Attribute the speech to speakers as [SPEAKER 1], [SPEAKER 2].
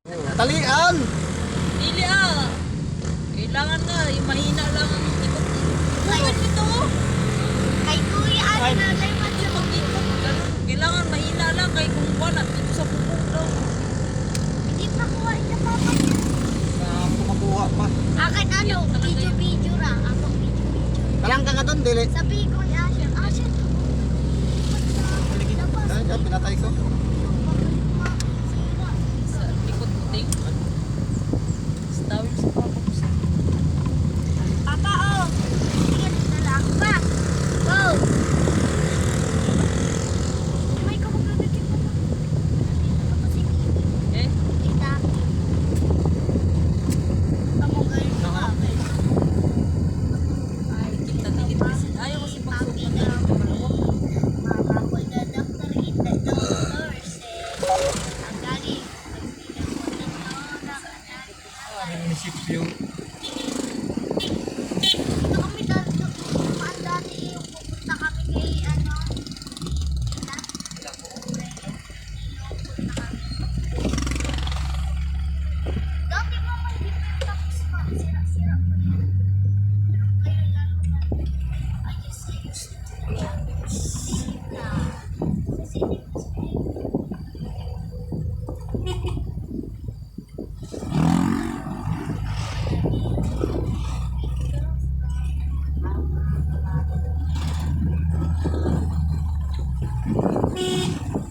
[SPEAKER 1] Talian!
[SPEAKER 2] Dili ah. Kailangan nga, yung mahina lang ang ikot. Ikot ito.
[SPEAKER 3] Kay kuya, ano na tayo
[SPEAKER 2] Hindi mag-ikot. Ganun. Kailangan mahina lang kay kung wala. Dito sa bubong daw.
[SPEAKER 3] Hindi pa kuha niya papa niya.
[SPEAKER 1] Kumakuha pa.
[SPEAKER 3] Akin ano, video-video ra. Ako video-video.
[SPEAKER 1] Kalang ka nga doon, dili.
[SPEAKER 3] Sabi ko ni Asher, Asher, labas.
[SPEAKER 1] Ay, pinatay ko.
[SPEAKER 2] Sa likod mo ting. Sa tawid sa papa ko sa.
[SPEAKER 3] Papa, oh. Sige, dito lang. Pa. Go. May kumagagagin pa. Nandito pa si Kiki.
[SPEAKER 2] Eh?
[SPEAKER 3] Kita. Pamugay ko ka.
[SPEAKER 2] Ay, kita dikit kasi. Ayaw kasi
[SPEAKER 3] Papi
[SPEAKER 2] pagsuot
[SPEAKER 3] na.
[SPEAKER 2] na. Maluwag.
[SPEAKER 3] Mama ko the doctor in the doctor said, ang galing. Nagbilang ko na to.
[SPEAKER 1] Munisipyo.